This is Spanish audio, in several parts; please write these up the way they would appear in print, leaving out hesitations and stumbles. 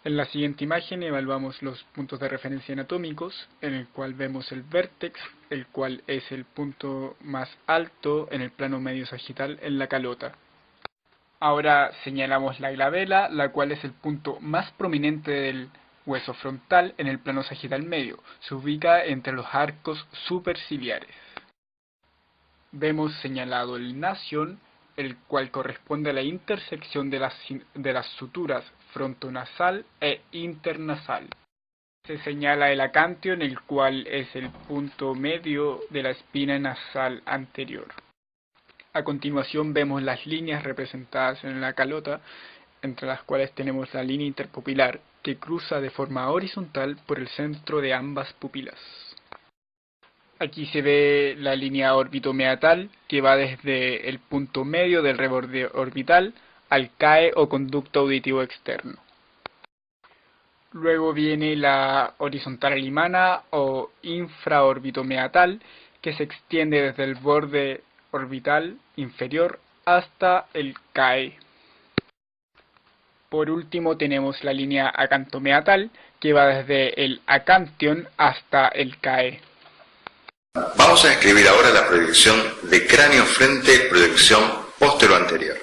En la siguiente imagen evaluamos los puntos de referencia anatómicos, en el cual vemos el vértex, el cual es el punto más alto en el plano medio sagital en la calota. Ahora señalamos la glabela, la cual es el punto más prominente del hueso frontal en el plano sagital medio. Se ubica entre los arcos superciliares. Vemos señalado el nasion, el cual corresponde a la intersección de las suturas frontonasal e internasal. Se señala el acantión, el cual es el punto medio de la espina nasal anterior. A continuación vemos las líneas representadas en la calota, entre las cuales tenemos la línea interpupilar, que cruza de forma horizontal por el centro de ambas pupilas. Aquí se ve la línea órbito-meatal, que va desde el punto medio del reborde orbital al CAE o conducto auditivo externo. Luego viene la horizontal alimana o infraórbito-meatal, que se extiende desde el borde orbital inferior hasta el CAE. Por último tenemos la línea acantomeatal, que va desde el acantión hasta el CAE. Vamos a describir ahora la proyección de cráneo frente, proyección postero-anterior.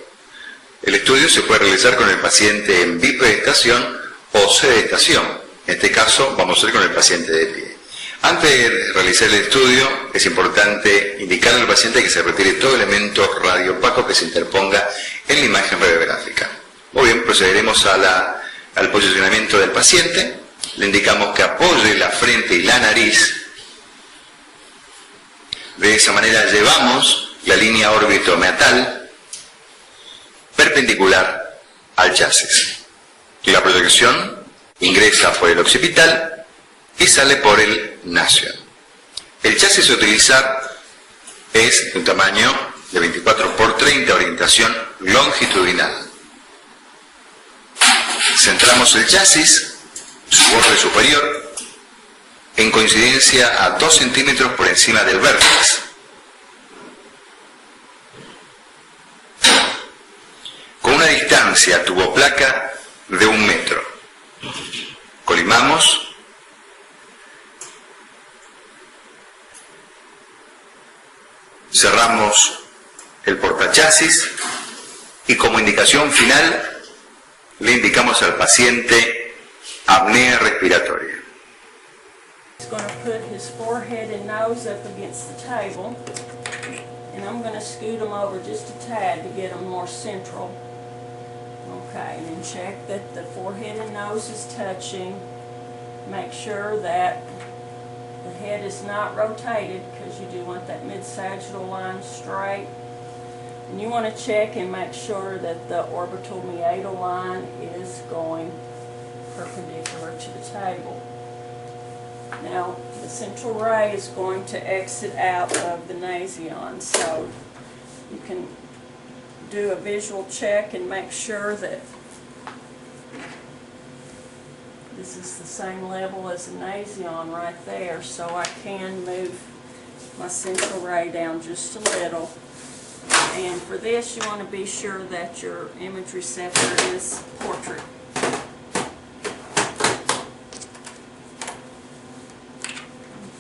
El estudio se puede realizar con el paciente en bipedestación o sedestación. En este caso vamos a ir con el paciente de pie. Antes de realizar el estudio es importante indicarle al paciente que se retire todo elemento radiopaco que se interponga en la imagen radiográfica. Muy bien, procederemos al posicionamiento del paciente. Le indicamos que apoye la frente y la nariz. De esa manera llevamos la línea órbito-meatal perpendicular al chasis. La proyección ingresa por el occipital y sale por el nasion. El chasis a utilizar es de un tamaño de 24 por 30, orientación longitudinal. Centramos el chasis, su borde superior, en coincidencia a 2 centímetros por encima del vértex. Con una distancia tuboplaca de 1 metro. Colimamos. Cerramos el portachasis y como indicación final le indicamos al paciente apnea respiratoria. He's going to put his forehead and nose up against the table, and I'm going to scoot him over just a tad to get him more central. Okay, and then check that the forehead and nose is touching. Make sure that the head is not rotated, because you do want that mid-sagittal line straight. And you want to check and make sure that the orbital meatal line is going perpendicular to the table. Now, the central ray is going to exit out of the nasion, so you can do a visual check and make sure that this is the same level as the nasion right there, so I can move my central ray down just a little. And for this, you want to be sure that your image receptor is portrait.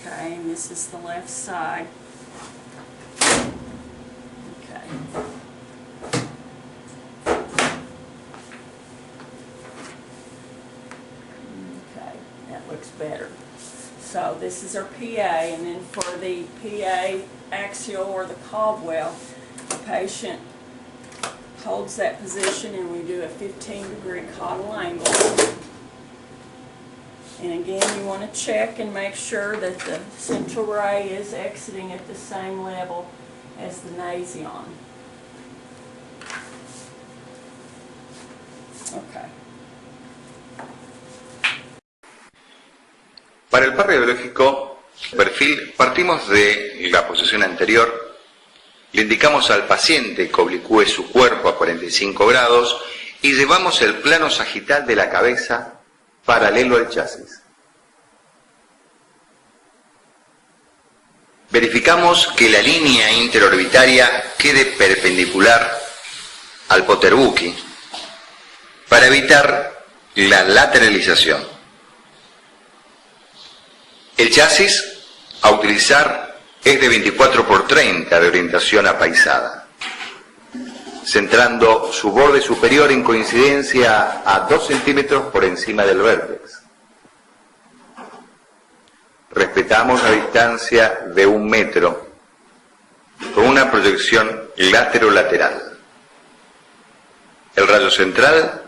Okay, and this is the left side. Okay. Okay, that looks better. So this is our PA, and then for the PA axial or the Caldwell, the patient holds that position and we do a 15-degree caudal angle. And again, you want to check and make sure that the central ray is exiting at the same level as the nasion. Okay. Para el par radiológico, perfil, partimos de la posición anterior. Le indicamos al paciente que oblicúe su cuerpo a 45 grados y llevamos el plano sagital de la cabeza paralelo al chasis. Verificamos que la línea interorbitaria quede perpendicular al potterbuki para evitar la lateralización. El chasis a utilizar es de 24 por 30 de orientación apaisada, centrando su borde superior en coincidencia a 2 centímetros por encima del vértex. Respetamos la distancia de 1 metro con una proyección lateral. El rayo central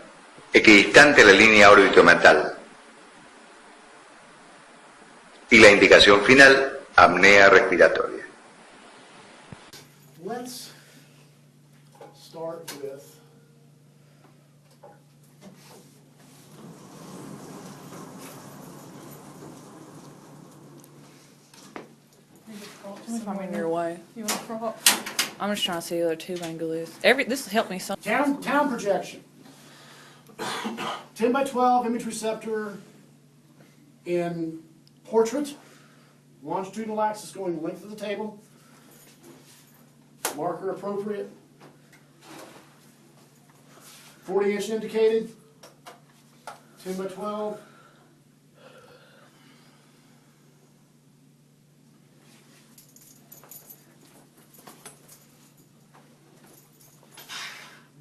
equidistante a la línea órbito-metal. Y la indicación final, apnea respiratoria. Let's start with If I'm in your way. You want to prop? I'm just trying to see the other tube angle is. This has helped me so. town projection. 10 by 12 image receptor in portrait, longitudinal axis going the length of the table, marker appropriate, 40-inch indicated, 10 by 12.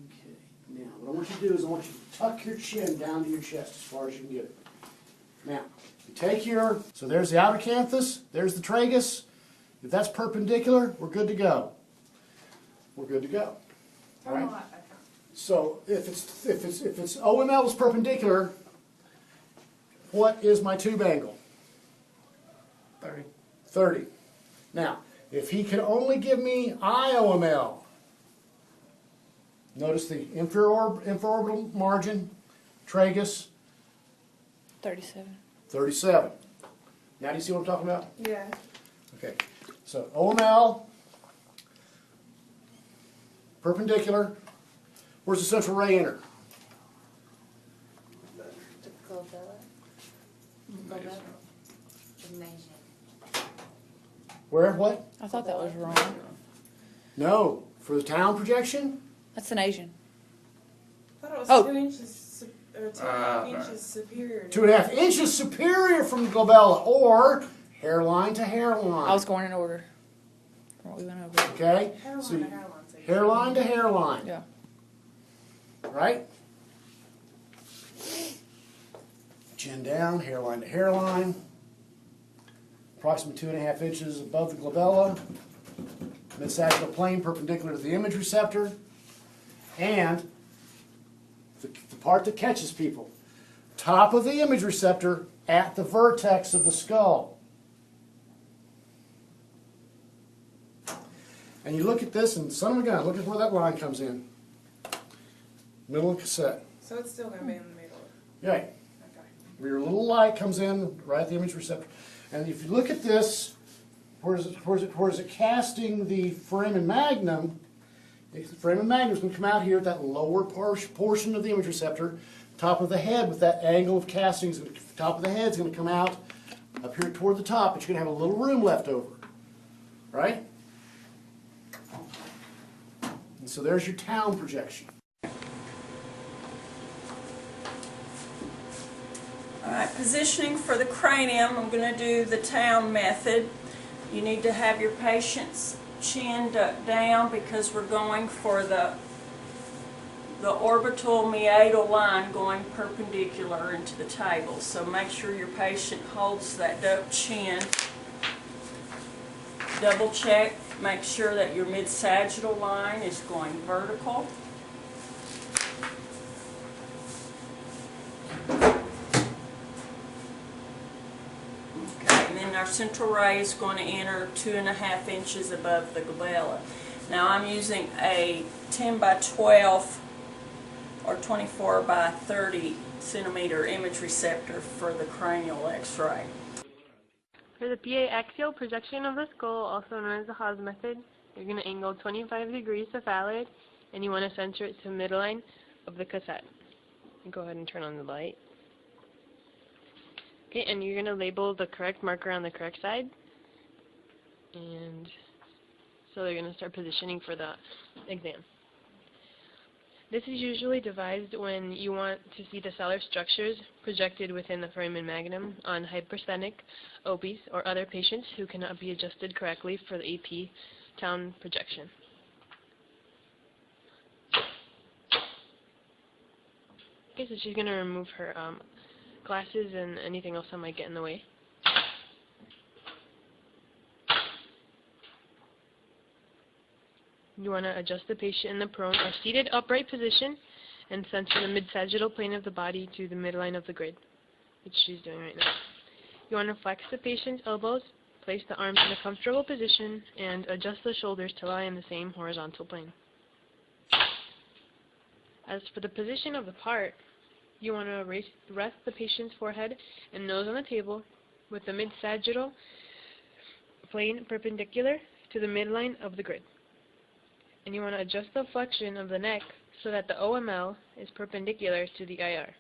Okay, now what I want you to do is I want you to tuck your chin down to your chest as far as you can get it. Now, you take your, so there's the outer canthus, there's the tragus. If that's perpendicular, we're good to go. We're good to go. All right? So if it's OML is perpendicular, what is my tube angle? 30. 30. Now, if he can only give me IOML, notice the infraorbital margin, tragus, 37. 37. Now do you see what I'm talking about? Yeah. Okay. So OML, perpendicular. Where's the central ray enter? Where? What? I thought that was wrong. No. For the town projection? That's an Asian. I thought it was Oh. 2 inches, or 2.5 inches superior. 2.5 inches superior from the glabella, or hairline to hairline. I was going in order. From what we went over. Okay? Hairline So to you- hairline. hairline to hairline. Yeah. Right? Chin down, hairline to hairline. Approximately 2.5 inches above the glabella. Mid-sagittal plane perpendicular to the image receptor. And the part that catches people. Top of the image receptor at the vertex of the skull. And you look at this and son of a gun, look at where that line comes in. Middle of the cassette. So it's still going to be in the middle. Right. Okay. Where your little light comes in right at the image receptor. And if you look at this, where is it casting the foramen magnum? The foramen magnum is going to come out here at that lower portion of the image receptor. Top of the head with that angle of casting, top of the head is going to come out up here toward the top, but you're going to have a little room left over. Right? And so there's your town projection. Alright, positioning for the cranium, I'm going to do the town method. You need to have your patient's chin ducked down because we're going for the orbital meatal line going perpendicular into the table. So make sure your patient holds that ducked chin. Double check, make sure that your mid-sagittal line is going vertical. And then our central ray is going to enter 2.5 inches above the glabella. Now I'm using a 10 by 12 or 24 by 30 centimeter image receptor for the cranial x-ray. For the PA axial projection of the skull, also known as the Haas method, you're going to angle 25 degrees cephalad, and you want to center it to the midline of the cassette. Go ahead and turn on the light. Okay, and you're going to label the correct marker on the correct side. And so they're going to start positioning for the exam. This is usually devised when you want to see the cellular structures projected within the foramen magnum on hypersthenic, obese, or other patients who cannot be adjusted correctly for the AP town projection. Okay, so she's going to remove her glasses and anything else that might get in the way. You want to adjust the patient in the prone or seated upright position and center the mid-sagittal plane of the body to the midline of the grid, which she's doing right now. You want to flex the patient's elbows, place the arms in a comfortable position, and adjust the shoulders to lie in the same horizontal plane. As for the position of the part, you want to rest the patient's forehead and nose on the table with the mid-sagittal plane perpendicular to the midline of the grid. And you want to adjust the flexion of the neck so that the OML is perpendicular to the IR.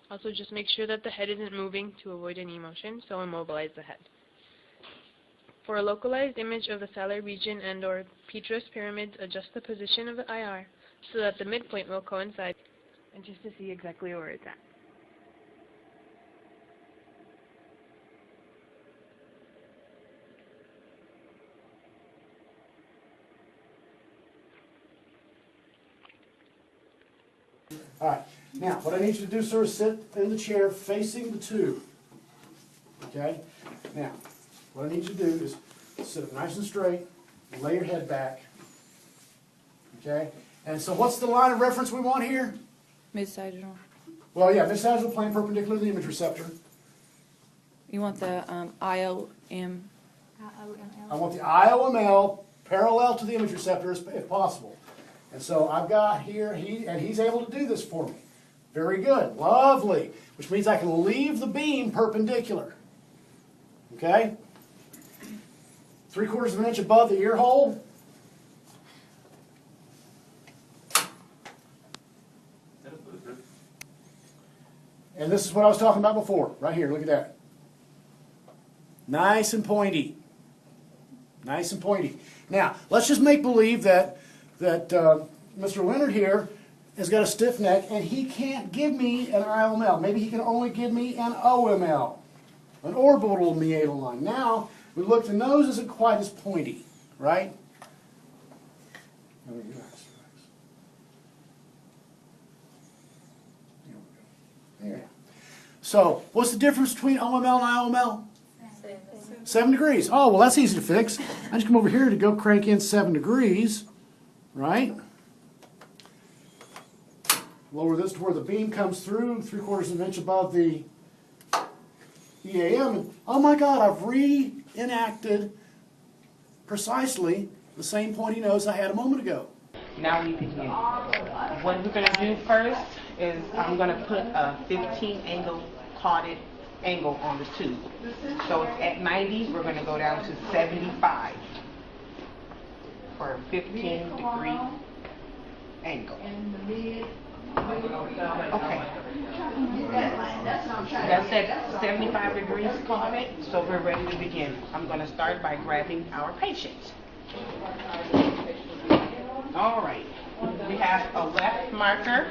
Also, just make sure that the head isn't moving to avoid any motion, so immobilize the head. For a localized image of the salar region and/or petrous pyramids, adjust the position of the IR so that the midpoint will coincide, and just to see exactly where it's at. All right. Now, what I need you to do, sir, is sit in the chair facing the tube. Okay? Now, what I need you to do is sit up nice and straight, and lay your head back. Okay? And so what's the line of reference we want here? Mid-sagittal. Well, yeah, mid-sagittal plane perpendicular to the image receptor. You want the IOM. I want the IOML parallel to the image receptor if possible. And so I've got here, he's able to do this for me. Very good, lovely. Which means I can leave the beam perpendicular. Okay? 3/4 of an inch above the ear hole. And this is what I was talking about before, right here, look at that. Nice and pointy. Nice and pointy. Now, let's just make believe that Mr. Leonard here has got a stiff neck and he can't give me an IOML. Maybe he can only give me an OML, an orbital meatal line. Now, we look, the nose isn't quite as pointy, right? There. So, what's the difference between OML and IOML? 7 degrees. Oh, well, that's easy to fix. I just come over here to go crank in 7 degrees, right? Lower this to where the beam comes through, 3/4 of an inch above the EAM. And, oh my God, I've reenacted precisely the same pointy nose I had a moment ago. Now we begin. What we're going to do first is I'm going to put a 15 angle carded angle on the tube. So it's at 90, we're going to go down to 75 for a 15-degree angle. Okay. That's at 75 degrees carded, so we're ready to begin. I'm going to start by grabbing our patient. All right. We have a left marker.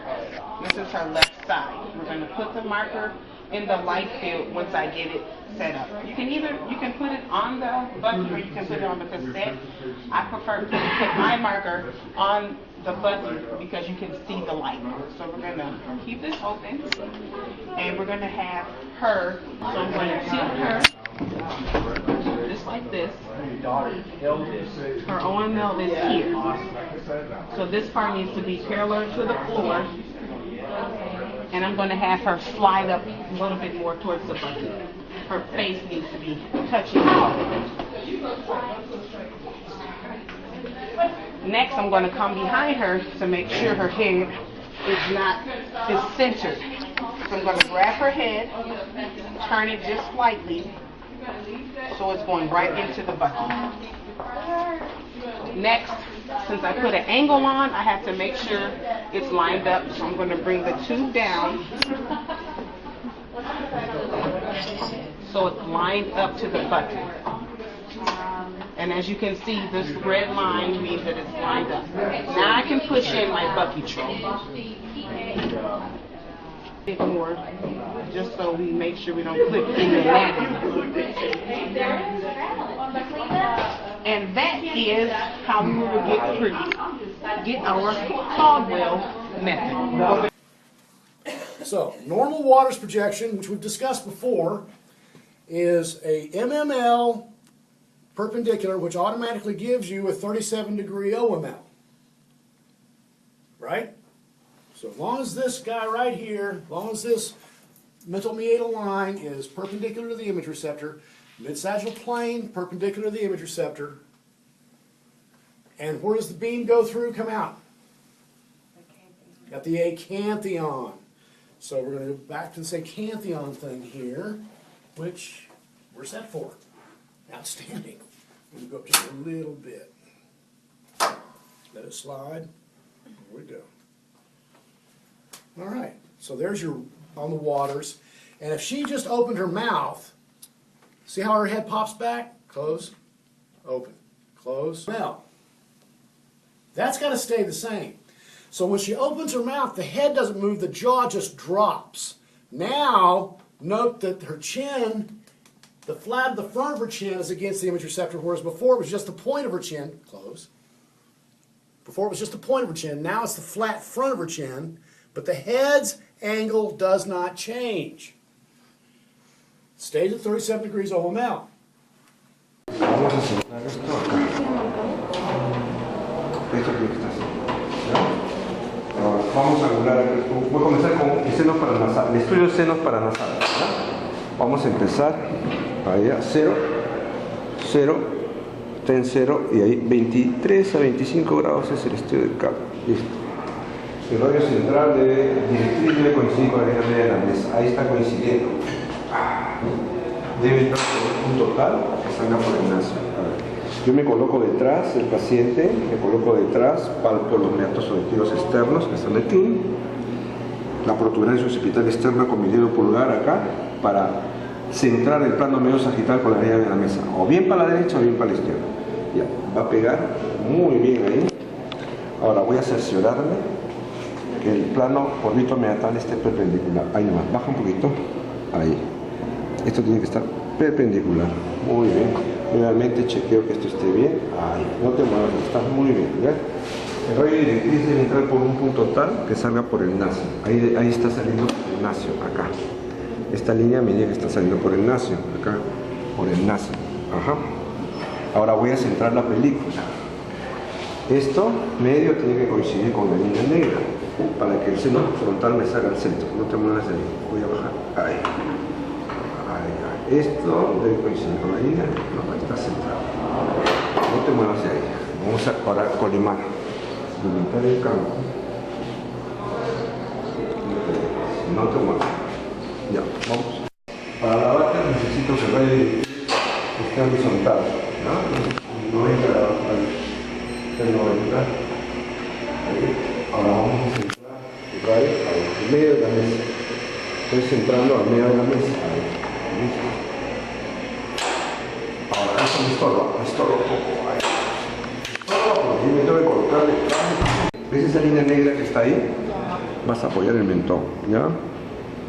This is her left side. We're going to put the marker in the light field once I get it set up. You can put it on the button or you can put it on the cassette. I prefer to put my marker on the button because you can see the light. So we're going to keep this open and we're going to have her, so I'm going to tilt her just like this. Her OML is here. So this part needs to be parallel to the floor. And I'm going to have her slide up a little bit more towards the button. Her face needs to be touching the button. Next, I'm going to come behind her to make sure her head is centered. So I'm going to grab her head, turn it just slightly, so it's going right into the button. Next, since I put an angle on, I have to make sure it's lined up. So I'm going to bring the tube down so it's lined up to the button. And as you can see, this red line means that it's lined up. Now I can push in my Bucky-Troll. Bit more, just so we make sure we don't clip in the netting. And that is how we will get our caldwell method. So, normal waters projection, which we've discussed before, is a MML perpendicular, which automatically gives you a 37-degree OML. Right? So as long as this guy right here, as long as this mental meatal line is perpendicular to the image receptor, mid-sagittal plane perpendicular to the image receptor, and where does the beam go through, come out? Got the acanthion. So we're going to go back to this acanthion thing here, which, where's that for? Outstanding. We'll go up just a little bit. Let it slide. There we go. All right, so there's your, on the waters. And if she just opened her mouth, see how her head pops back? Close, open, close. Now, that's got to stay the same. So when she opens her mouth, the head doesn't move, the jaw just drops. Now, note that her chin, the flat of the front of her chin is against the image receptor, whereas before it was just the point of her chin. Close. Before it was just the point of her chin. Now it's the flat front of her chin, but the head's angle does not change. Stays at 37 degrees OML. Vamos a centrar esto acá. Esto tiene que estar así. Ahora, vamos a regular. Voy a comenzar con el seno paranasal. El estudio de senos paranasales. Vamos a empezar. Ahí a 0, 0, está en 0 y ahí 23 a 25 grados es el estudio del cabo. Listo. El radio central directriz debe coincidir con la línea media de la mesa. Ahí está coincidiendo. Debe entrar por un punto tal que salga por el naso. Yo me coloco detrás del paciente, me coloco detrás, palpo los meatos auditivos externos que están aquí, la protuberancia occipital externa con mi dedo pulgar acá para centrar el plano medio sagital con la línea de la mesa, o bien para la derecha o bien para la izquierda. Ya, va a pegar muy bien ahí. Ahora voy a cerciorarme que el plano orbito meatal esté perpendicular. Ahí nomás, baja un poquito. Ahí. Esto tiene que estar perpendicular. Muy bien. Nuevamente chequeo que esto esté bien. Ahí. No te muevas, está muy bien. ¿Ya? El radio directriz debe entrar por un punto tal que salga por el naso. Ahí está saliendo por el naso, acá. Esta línea me dice que está saliendo por el naso, acá, por el naso. Ajá. Ahora voy a centrar la película. Esto medio tiene que coincidir con la línea negra para que el seno frontal me salga al centro. No te muevas de ahí. Voy a bajar. Ahí. Ahí. Esto debe coincidir con la línea. No, ahí está centrado. No te muevas de ahí. Vamos a ahora colimar. Limitar el campo. No te muevas. Ya, vamos. Para la vaca necesito que el radio esté horizontal, ¿no? 90 grados, el 90. Ahí. Ahora vamos a centrar el radio al medio de la mesa. Estoy centrando al medio de la mesa. Ahí. Listo. Ahora eso me estorba un poco. Ahí. Porque yo me tengo que colocar detrás. ¿Ves esa línea negra que está ahí? Vas a apoyar el mentón, ¿ya?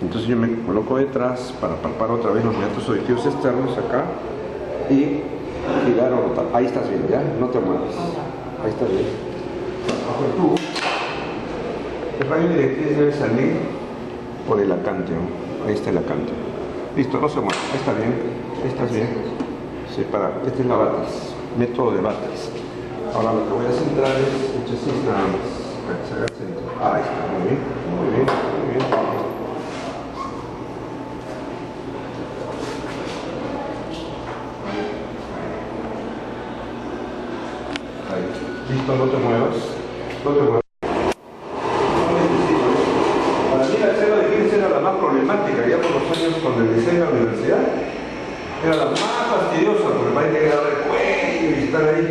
Entonces yo me coloco detrás para palpar otra vez los meatos auditivos externos acá y girar o rotar. Ahí estás bien, ¿ya? No te muevas. Ahí estás bien. Bajo el tubo. El radio directriz debe salir por el acánteo. Ahí está el acánteo. Listo, no se mueva. Ahí está bien. Ahí estás bien. Separa. Esta es la Batis. Método de Batis. Ahora lo que voy a centrar es el chasis nada más. Para que se haga el centro. Ahí está. Muy bien. Muy bien. Muy bien. Listo, no te muevas. No te muevas. Para mí la escena de Kirchner era la más problemática, ya por los años cuando ingresé en la universidad. Era la más fastidiosa, porque me parece que era el cuello y estar ahí.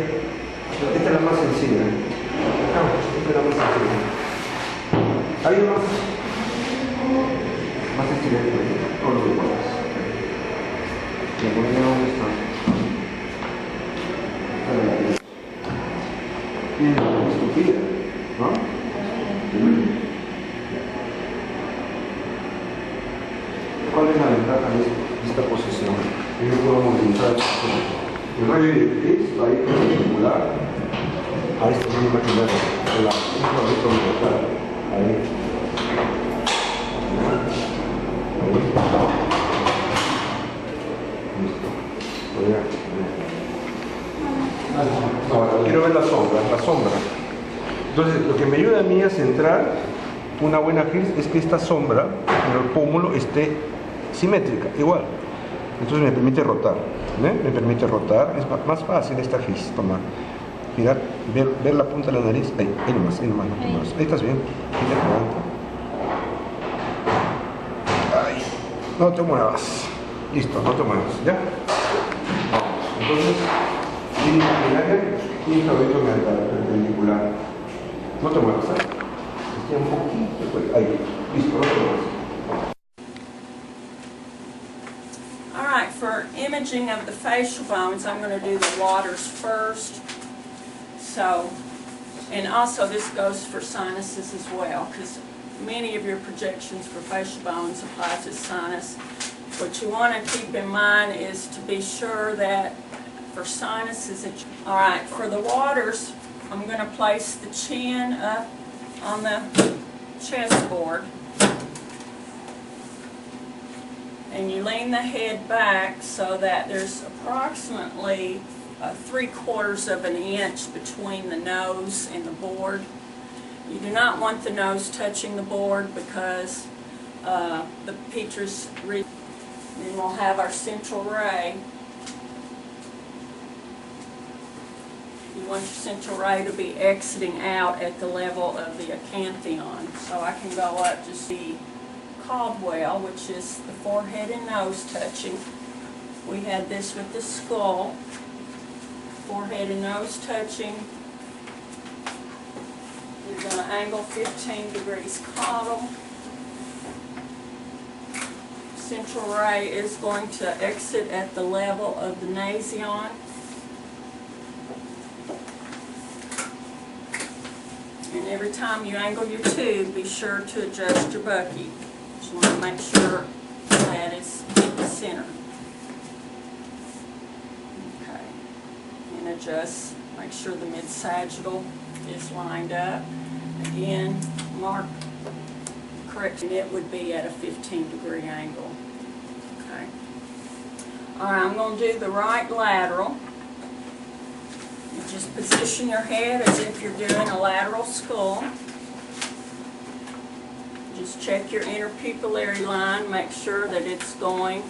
Esta es la más sencilla. Esta es la más sencilla. Ahí nomás. Más sencilla. Todo lo que puedas. ¿Dónde está? estúpida, ¿no? ¿Cuál es la ventaja de esta posición? Yo puedo movilizar el rayo directriz va a ir perpendicular a esta misma imaginada, la horizontal, ahí. Listo. Ahora, quiero ver la sombra. Entonces, lo que me ayuda a mí a centrar una buena gis es que esta sombra en el pómulo esté simétrica, igual. Entonces me permite rotar, me permite rotar, es más fácil esta gis, tomar, girar, ver la punta de la nariz, ahí nomás, no más. Ahí estás bien, gira, levanta. Ahí, no te muevas, listo, no te muevas, ¿ya? Vamos, entonces, línea imaginaria y favorito mental, perpendicular, no te muevas, esté un poquito, ahí, listo, no te muevas. Alright, for imaging of the facial bones, I'm going to do the waters first. So, and also this goes for sinuses as well, because many of your projections for facial bones apply to sinus. What you want to keep in mind is to be sure that for sinuses, alright, for the waters, I'm going to place the chin up on the chest board. And you lean the head back so that there's approximately 3/4 of an inch between the nose and the board. You do not want the nose touching the board because the petrous region. Then we'll have our central ray. You want your central ray to be exiting out at the level of the acanthion. So I can go up to see Caldwell, which is the forehead and nose touching. We had this with the skull. Forehead and nose touching. You're going to angle 15 degrees caudal. Central ray is going to exit at the level of the nasion. And every time you angle your tube, be sure to adjust your bucky. Just want to make sure that it's in the center. Okay. And adjust, make sure the mid-sagittal is lined up. Again, mark correction, it would be at a 15-degree angle. Okay. Alright, I'm going to do the right lateral. You just position your head as if you're doing a lateral skull. Just check your interpupillary line, make sure that it's going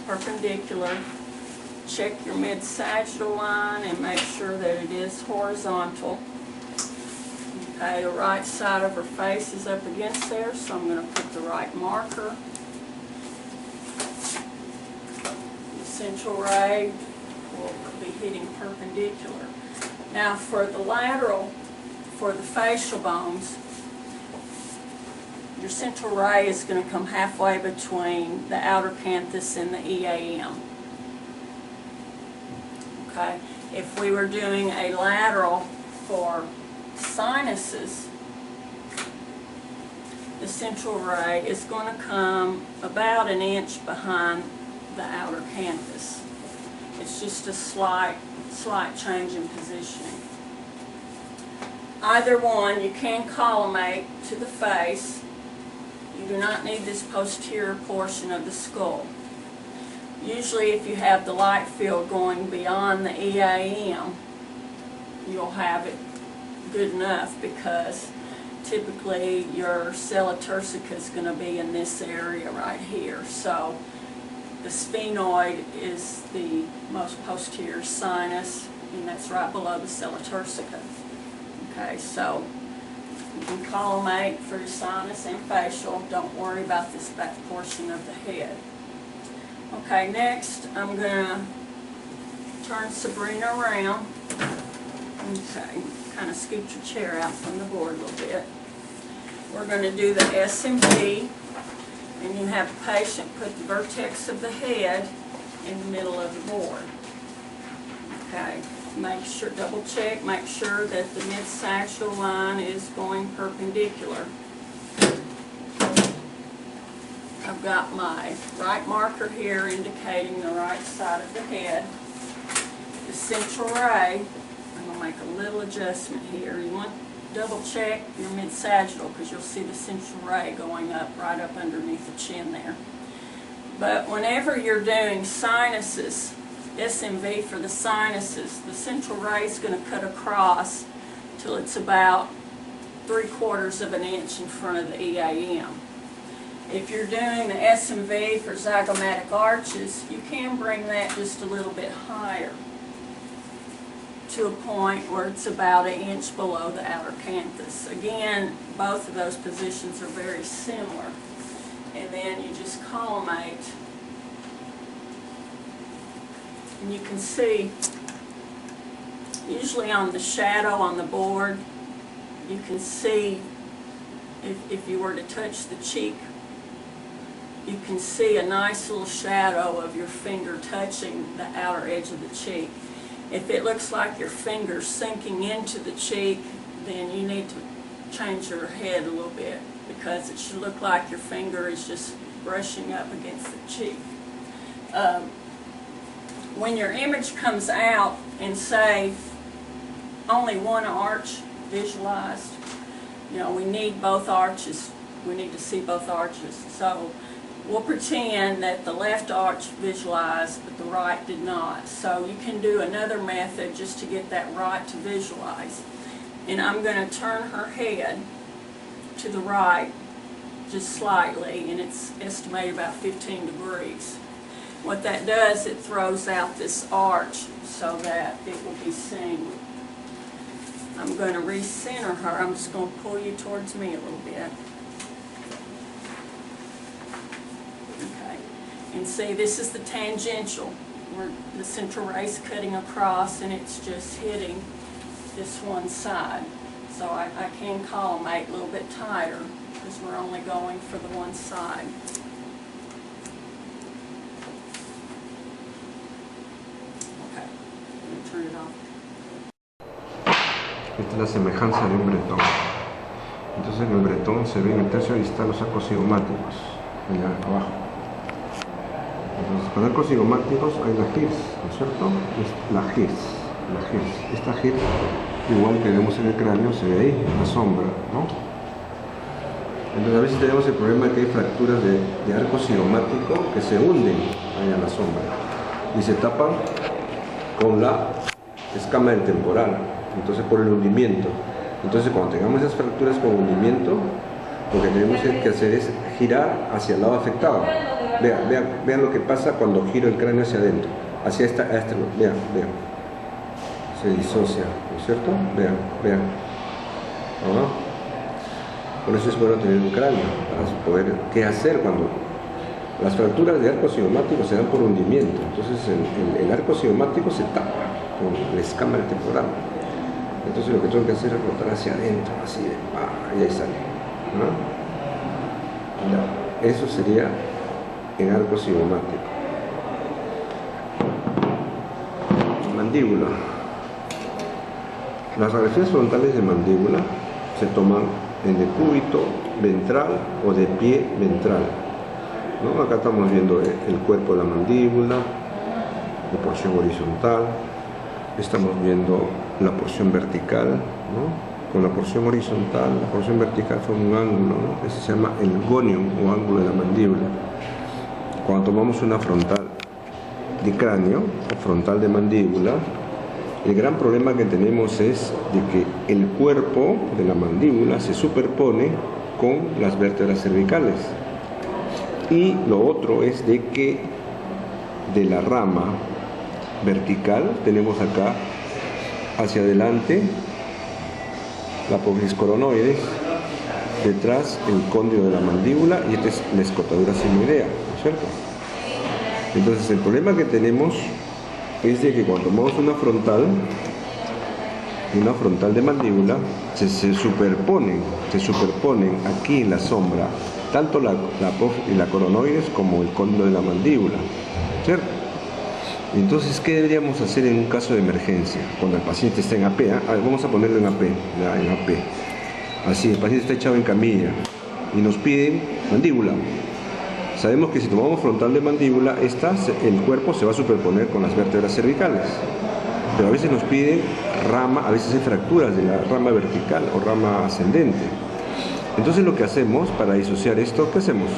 perpendicular. Check your mid-sagittal line and make sure that it is horizontal. Okay, the right side of her face is up against there, so I'm going to put the right marker. The central ray will be hitting perpendicular. Now for the lateral, for the facial bones, your central ray is going to come halfway between the outer canthus and the EAM. Okay, if we were doing a lateral for sinuses, the central ray is going to come about an inch behind the outer canthus. It's just a slight change in positioning. Either one, you can collimate to the face. You do not need this posterior portion of the skull. Usually if you have the light field going beyond the EAM, you'll have it good enough because typically your sella turcica is going to be in this area right here. So the sphenoid is the most posterior sinus, and that's right below the sella turcica. Okay, so you can collimate for your sinus and facial. Don't worry about this back portion of the head. Okay, next I'm going to turn Sabrina around. Okay, kind of scoot your chair out from the board a little bit. We're going to do the S&P, and you have the patient put the vertex of the head in the middle of the board. Okay, make sure, double check, make sure that the mid-sagittal line is going perpendicular. I've got my right marker here indicating the right side of the head. The central ray, I'm going to make a little adjustment here. You want to double check your mid-sagittal because you'll see the central ray going up right up underneath the chin there. But whenever you're doing sinuses, SMV for the sinuses, the central ray is going to cut across till it's about 3/4 of an inch in front of the EAM. If you're doing the SMV for zygomatic arches, you can bring that just a little bit higher to a point where it's about 1 inch below the outer canthus. Again, both of those positions are very similar. And then you just collimate. And you can see, usually on the shadow on the board, you can see, if you were to touch the cheek, you can see a nice little shadow of your finger touching the outer edge of the cheek. If it looks like your finger's sinking into the cheek, then you need to change your head a little bit, because it should look like your finger is just brushing up against the cheek. When your image comes out and say only one arch visualized, you know, we need both arches. We need to see both arches. So we'll pretend that the left arch visualized, but the right did not. So you can do another method just to get that right to visualize. And I'm going to turn her head to the right just slightly, and it's estimated about 15 degrees. What that does, it throws out this arch so that it will be seen. I'm going to recenter her. I'm just going to pull you towards me a little bit. Okay. And see, this is the tangential, where the central ray is cutting across and it's just hitting this one side. So I can collimate a little bit tighter because we're only going for the one side. Okay, I'm going to turn it off. Esta es la semejanza de un bretón. Entonces en el bretón se ve en el tercio distal los arcos cigomáticos, allá abajo. Entonces con arcos cigomáticos hay la girs, ¿no es cierto? Es la girs. Esta girs, igual que vemos en el cráneo, se ve ahí, en la sombra, ¿no? Entonces a veces tenemos el problema de que hay fracturas de arco cigomático que se hunden ahí en la sombra y se tapan con la escama del temporal, entonces por el hundimiento. Entonces cuando tengamos esas fracturas con hundimiento, lo que tenemos que hacer es girar hacia el lado afectado. Vean lo que pasa cuando giro el cráneo hacia adentro, hacia este lado. Vean. Se disocia, ¿no es cierto? Vean. ¿No? Por eso es bueno tener un cráneo, para poder qué hacer cuando las fracturas de arco cigomático se dan por hundimiento. Entonces el arco cigomático se tapa con la escama temporal. Entonces lo que tengo que hacer es rotar hacia adentro, así de y ahí sale, ¿no? Ya, eso sería el arco cigomático. Mandíbula. Las radiografías frontales de mandíbula se toman en decúbito ventral o de pie ventral, ¿no? Acá estamos viendo el cuerpo de la mandíbula, la porción horizontal, estamos viendo la porción vertical, ¿no? Con la porción horizontal, la porción vertical forma un ángulo, ¿no? Ese se llama el gonium o ángulo de la mandíbula. Cuando tomamos una frontal de cráneo o frontal de mandíbula, el gran problema que tenemos es de que el cuerpo de la mandíbula se superpone con las vértebras cervicales. Y lo otro es de que de la rama vertical tenemos acá hacia adelante la apófisis coronoides, detrás el cóndilo de la mandíbula y esta es la escotadura senoidea, ¿no es cierto? Entonces el problema que tenemos es de que cuando tomamos una frontal de mandíbula, se superponen aquí en la sombra tanto la coronoides como el cóndilo de la mandíbula, ¿cierto? Entonces, ¿qué deberíamos hacer en un caso de emergencia? Cuando el paciente está en AP, ¿eh? Vamos a ponerlo en AP, ya, en AP. Así, el paciente está echado en camilla y nos piden mandíbula. Sabemos que si tomamos frontal de mandíbula, el cuerpo se va a superponer con las vértebras cervicales. Pero a veces nos piden rama, a veces hay fracturas de la rama vertical o rama ascendente. Entonces lo que hacemos para disociar esto, ¿qué hacemos?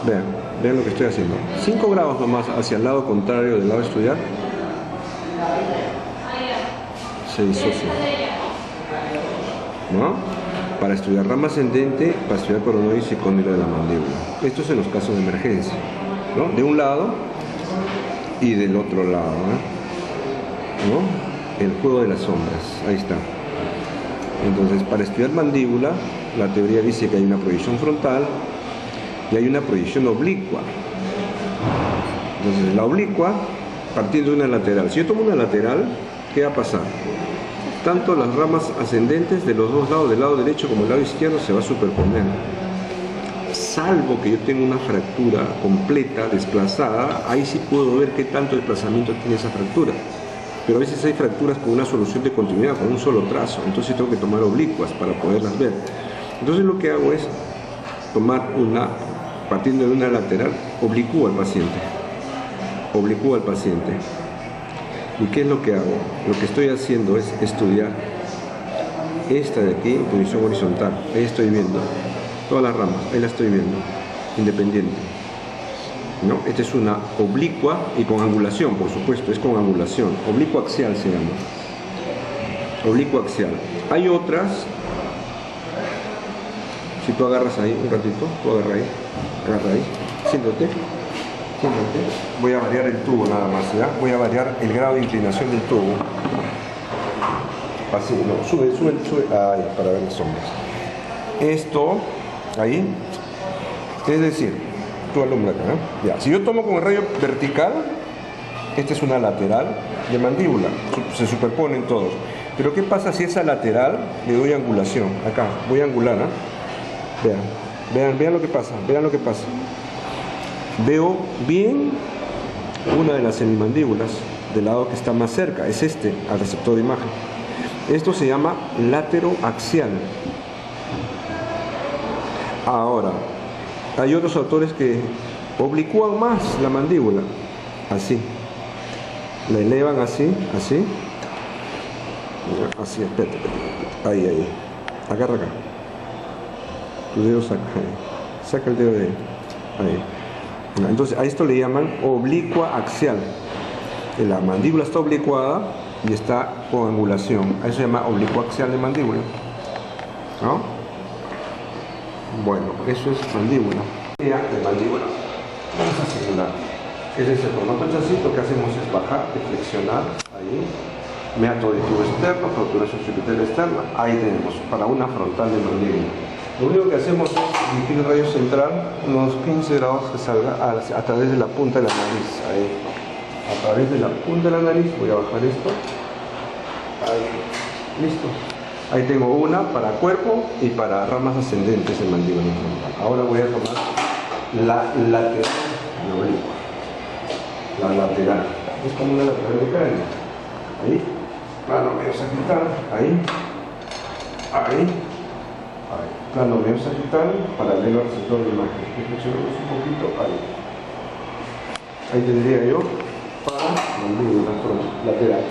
Vean lo que estoy haciendo. 5 grados nomás hacia el lado contrario del lado de estudiar. Se disocia. ¿No? Para estudiar rama ascendente, para estudiar coronoides y cóndilo de la mandíbula. Esto es en los casos de emergencia, ¿no? De un lado y del otro lado, ¿no? El juego de las sombras, ahí está. Entonces, para estudiar mandíbula, la teoría dice que hay una proyección frontal y hay una proyección oblicua. Entonces, la oblicua, partiendo de una lateral. Si yo tomo una lateral, ¿qué va a pasar? Tanto las ramas ascendentes de los dos lados, del lado derecho como del lado izquierdo, se va a superponer. Salvo que yo tenga una fractura completa, desplazada, ahí sí puedo ver qué tanto desplazamiento tiene esa fractura. Pero a veces hay fracturas con una solución de continuidad, con un solo trazo, entonces tengo que tomar oblicuas para poderlas ver. Entonces lo que hago es tomar partiendo de una lateral, oblicúo al paciente. Oblicúo al paciente. ¿Y qué es lo que hago? Lo que estoy haciendo es estudiar esta de aquí en posición horizontal. Ahí estoy viendo todas las ramas, ahí la estoy viendo, independiente. ¿No? Esta es una oblicua y con angulación, por supuesto, es con angulación. Oblicua axial se llama. Oblicua axial. Hay otras, si tú agarras ahí un ratito, tú agarra ahí, siéntate. Voy a variar el tubo nada más, ¿ya? Voy a variar el grado de inclinación del tubo. Así, no, sube, ahí, para ver las sombras. Esto, ahí, es decir, tú alumbra acá, ¿eh? Ya, si yo tomo con el rayo vertical, esta es una lateral de mandíbula, se superponen todos. Pero ¿qué pasa si esa lateral le doy angulación? Acá, voy a angular, ¿eh? Vean lo que pasa, vean lo que pasa. Veo bien una de las semimandíbulas del lado que está más cerca, es este, al receptor de imagen. Esto se llama látero-axial. Ahora, hay otros autores que oblicúan más la mandíbula, así. La elevan así, así. Así, espérate. Ahí. Agarra acá. Tu dedo saca ahí. Saca el dedo de ahí. Entonces a esto le llaman oblicua axial. La mandíbula está oblicuada y está con angulación. A eso se llama oblicua axial de mandíbula, ¿no? Bueno, eso es mandíbula. De mandíbula. Vamos a simular. Ese es el formato chasis. Lo que hacemos es bajar, flexionar, ahí. Meato auditivo externo, fracturación occipital externa. Ahí tenemos para una frontal de mandíbula. Lo único que hacemos es dirigir el rayo central unos 15 grados que salga a través de la punta de la nariz. Ahí. A través de la punta de la nariz voy a bajar esto. Ahí. Listo. Ahí tengo una para cuerpo y para ramas ascendentes en mandíbula frontal. Ahora voy a tomar la lateral. La lateral. Es como una lateral de cráneo. Ahí. Plano medio sagital. Ahí. Plano medio sagital, paralelo al receptor de imagen. Flexionamos un poquito, ahí tendría yo para mandíbula lateral.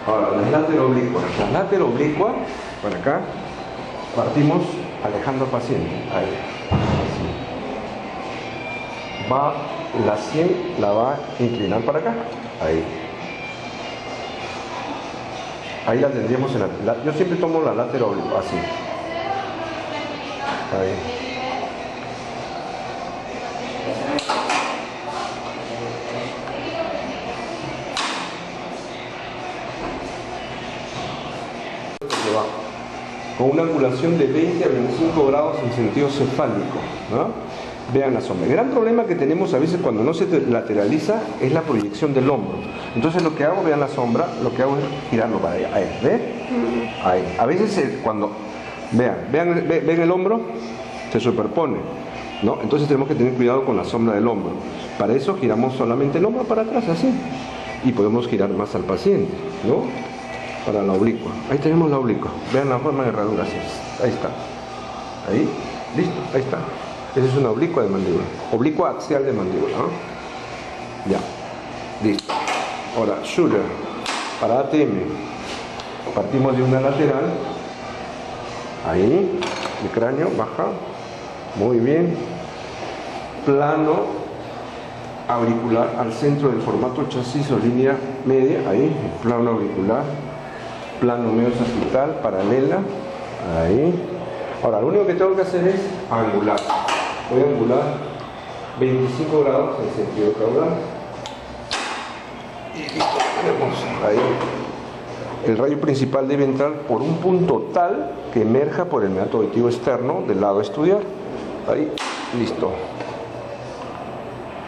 Ahora, la látero oblicua. La látero oblicua, para acá, partimos alejando al paciente. Ahí. Así. La sien la va a inclinar para acá. Ahí la tendríamos en yo siempre tomo la látero oblicua, así. Ahí. Con una angulación de 20 a 25 grados en sentido cefálico, ¿no? Vean la sombra. El gran problema que tenemos a veces cuando no se lateraliza es la proyección del hombro. Entonces lo que hago, vean la sombra, lo que hago es girarlo para allá. Ahí, ¿ven? Ahí. A veces cuando ven el hombro, se superpone, ¿no? Entonces tenemos que tener cuidado con la sombra del hombro. Para eso giramos solamente el hombro para atrás, así. Y podemos girar más al paciente, ¿no? Para la oblicua. Ahí tenemos la oblicua. Vean la forma de herradura, así es. Ahí está. Ahí, listo, ahí está. Esa es una oblicua de mandíbula. Oblicua axial de mandíbula, ¿no? Ya, listo. Ahora, shoulder. Para ATM. Partimos de una lateral. Ahí, el cráneo, baja. Muy bien. Plano auricular al centro del formato chasis o línea media, ahí, plano auricular, plano medio sagital, paralela, ahí. Ahora, lo único que tengo que hacer es angular. Voy a angular 25 grados en sentido caudal. Y listo, tenemos ahí. El rayo principal debe entrar por un punto tal que emerja por el meato auditivo externo del lado a estudiar. Ahí, listo.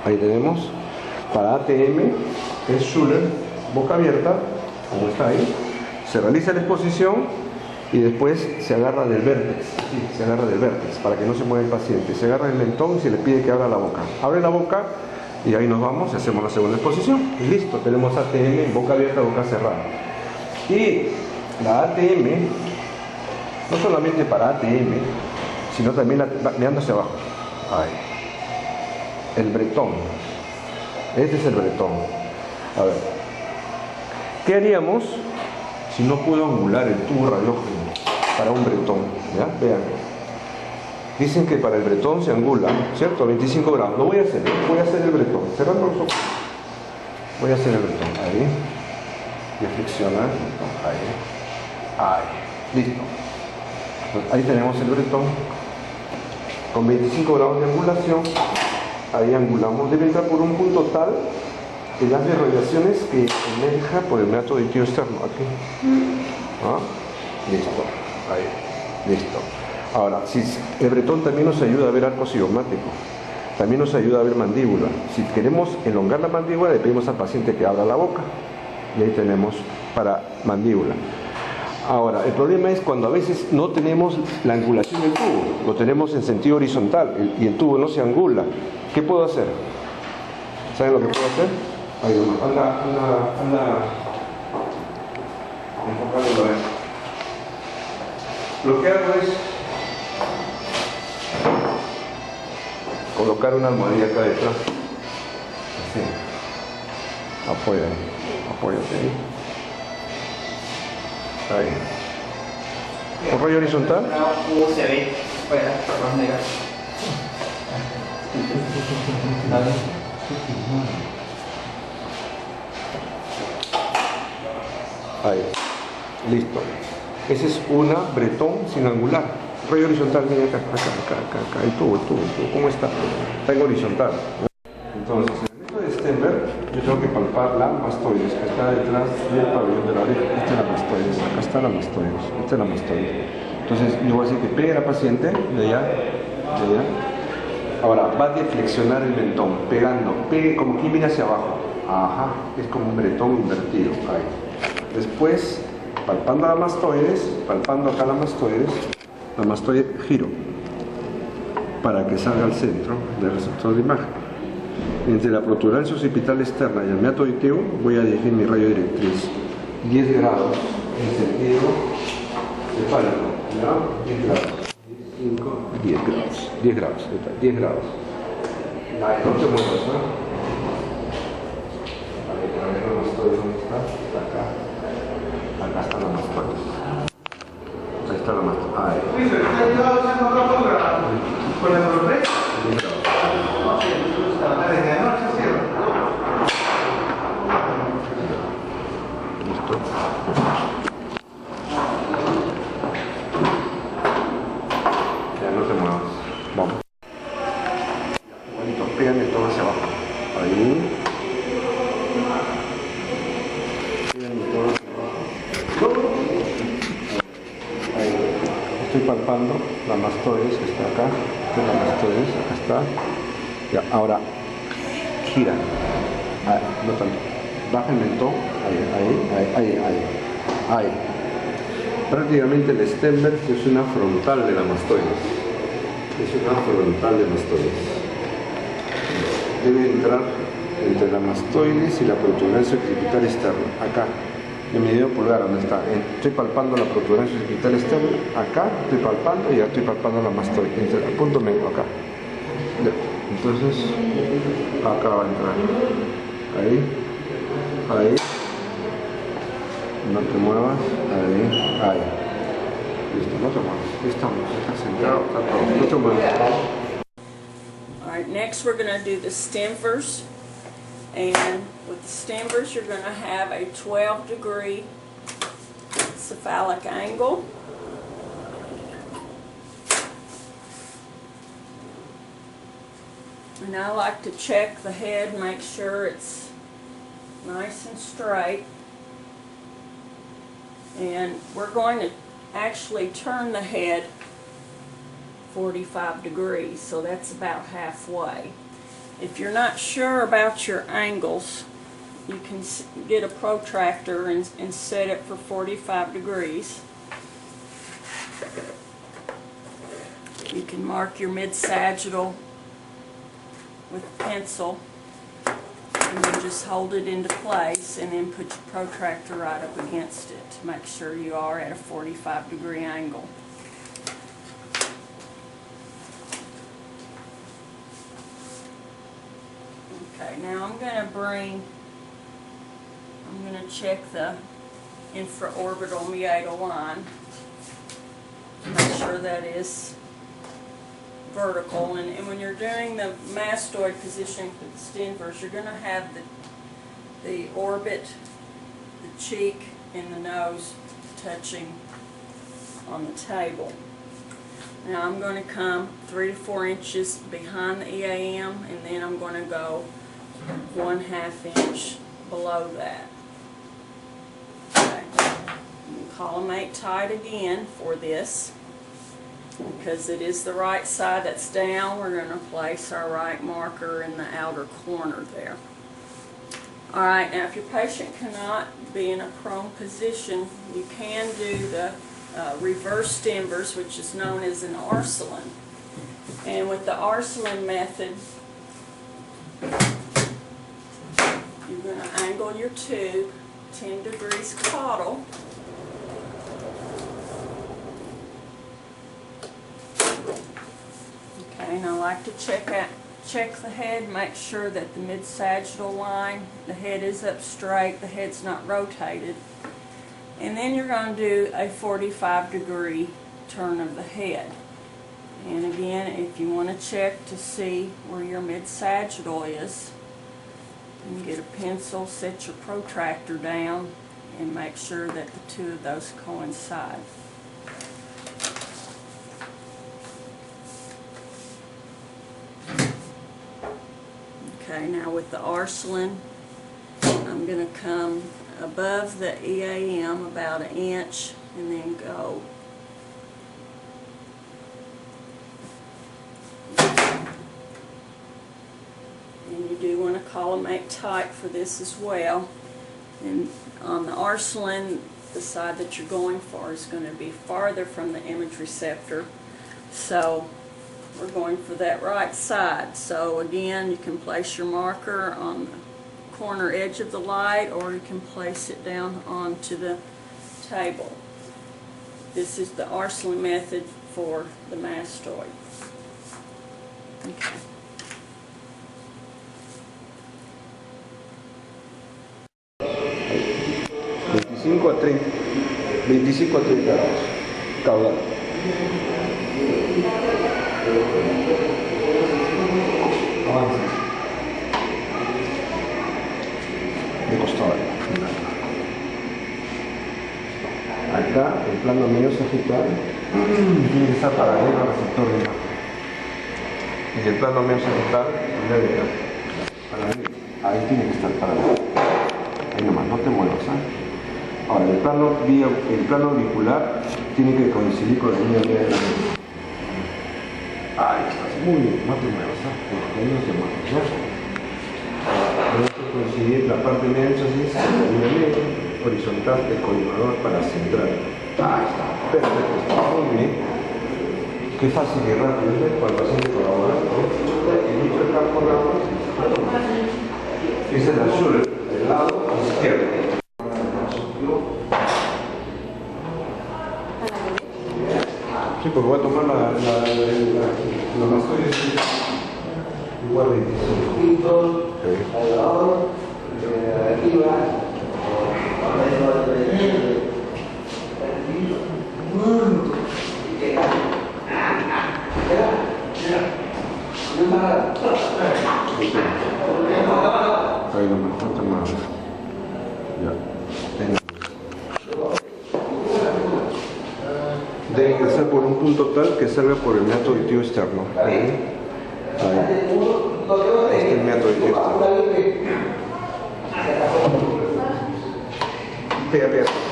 Ahí tenemos. Para ATM es Schuller, boca abierta, como está ahí. Se realiza la exposición y después se agarra del vértex. Sí, se agarra del vértex para que no se mueva el paciente. Se agarra el mentón y se le pide que abra la boca. Abre la boca y ahí nos vamos y hacemos la segunda exposición. Y listo, tenemos ATM, boca abierta, boca cerrada. Y la ATM, no solamente para ATM, sino también mirando hacia abajo. Ahí. El bretón. Este es el bretón. A ver. ¿Qué haríamos si no puedo angular el tubo radiógeno para un bretón? ¿Ya? Vean. Dicen que para el bretón se angula, ¿cierto? 25 grados. Lo voy a hacer. Voy a hacer el bretón. Cerrando los ojos. Voy a hacer el bretón. Ahí. Y flexionar. Ahí. Ahí. Listo. Pues ahí tenemos el bretón. Con 25 grados de angulación. Ahí angulamos, debe entrar por un punto tal que las radiaciones que emerja por el meato auditivo externo. Aquí. ¿Ah? Listo. Ahí. Listo. Ahora, si el bretón también nos ayuda a ver arco cigomático, también nos ayuda a ver mandíbula. Si queremos elongar la mandíbula, le pedimos al paciente que abra la boca. Y ahí tenemos para mandíbula. Ahora, el problema es cuando a veces no tenemos la angulación del tubo, lo tenemos en sentido horizontal y el tubo no se angula. ¿Qué puedo hacer? ¿Saben lo que puedo hacer? Ahí nomás, anda enfocándolo a ver. Lo que hago es colocar una almohadilla acá detrás. Así. Apóyate ahí. Ahí. ¿Por rollo horizontal? Se ve fuera, más negro. Ahí. Listo. Ese es una bretón sin angular. Rollo horizontal, mira acá. El tubo. ¿Cómo está? Está en horizontal. Entonces, en el método de Stenberg, yo tengo que palpar la mastoides, que está detrás del pabellón de la oreja. Esta es la mastoides, acá está la mastoides, esta es la mastoides. Entonces, yo voy a decir que pegue a la paciente, de allá. Ahora, va a deflexionar el mentón, pegando, pegue como que viene hacia abajo. Ajá, es como un bretón invertido. Ahí. Después, palpando la mastoides, palpando acá la mastoide giro para que salga al centro del receptor de imagen. Entre la protuberancia occipital externa y el meato auditivo voy a dirigir mi rayo directriz 10 grados en sentido cefálico, ¿ya? 10 grados. 5, 10 grados. 10 grados. Ahí, no te muevas, ¿no? A ver, la mastoide, ¿dónde está? Está acá. Acá está la mastoide. Ahí está la mastoide. Ahí. ¿Con el nombre? 10 grados. Listo. Ya no te muevas. Vamos. Bonito, pégame todo hacia abajo. Ahí. Pégame todo hacia abajo. Ahí. Estoy palpando la mastoides que está acá. Esta es la mastoides, acá está. Ya, ahora gira. Ahí, no tanto. Baja el mentón. Ahí. Prácticamente el Stenberg es una frontal de la mastoides. Es una frontal de mastoides. debe entrar entre la mastoides y la protuberancia occipital externa, acá, en mi dedo pulgar, donde está. Estoy palpando la protuberancia occipital externa, acá estoy palpando y ya estoy palpando la mastoide, entre el punto medio, acá. Ya. Entonces, acá va a entrar. Ahí, ahí. No te muevas, ahí. Listo, no te muevas. Estamos, está centrado, está todo. No te muevas. Alright, next we're going to do the stemvers. And with the stemvers, you're going to have a 12-degree cephalic angle. And I like to check the head, make sure it's nice and straight. And we're going to actually turn the head 45 degrees, so that's about halfway. If you're not sure about your angles, you can get a protractor and set it for 45 degrees. You can mark your mid-sagittal with a pencil and then just hold it into place and then put your protractor right up against it to make sure you are at a 45-degree angle. Okay, now I'm going to check the infraorbital meatal line to make sure that is vertical. And when you're doing the mastoid position for the stemvers, you're going to have the orbit, the cheek, and the nose touching on the table. Now I'm going to come 3 to 4 inches behind the EAM, and then I'm going to go 1/2 inch below that. Okay. Collimate tight again for this, because it is the right side that's down. We're going to place our right marker in the outer corner there. Alright, now if your patient cannot be in a prone position, you can do the reverse stemvers, which is known as an Arcelin. And with the Arcelin method, you're going to angle your tube 10 degrees caudal. Okay, and I like to check the head, make sure that the mid-sagittal line, the head is up straight, the head's not rotated. And then you're going to do a 45-degree turn of the head. And again, if you want to check to see where your mid-sagittal is, you get a pencil, set your protractor down, and make sure that the two of those coincide. Okay, now with the Arcelin, I'm going to come above the EAM about 1 inch and then go and you do want to collimate tight for this as well. And on the Arcelin, the side that you're going for is going to be farther from the image receptor, so we're going for that right side. So again, you can place your marker on the corner edge of the light, or you can place it down onto the table. This is the Arcelin method for the mastoid. Okay. a 25 a 30 grados, caudal. Avanza. De costado. Acá el plano medio sagital tiene que estar paralelo al receptor de imagen. Y el plano medio sagital paralelo. Ahí tiene que estar paralelo. Ahí nomás, no te muevas, ¿eh? Ahora, el plano auricular tiene que coincidir con la línea media de la mente. Ahí estás, muy bien, no te muevas, ¿eh? No te muevas, ¿no? Tenemos que coincidir la parte de énfasis con la línea media horizontal del colimador para centrar. Ahí está, perfecto, está muy bien. Qué fácil y rápido es para el paciente colaborando. Inicio el campo rápido. Es el azul, el lado izquierdo. Sí, porque voy a tomar la estoy igual 25. Ahí no me falta nada. Ya. Debe ingresar por un punto tal que salga por el meato auditivo externo. Ahí. Este es el meato auditivo externo. Pega.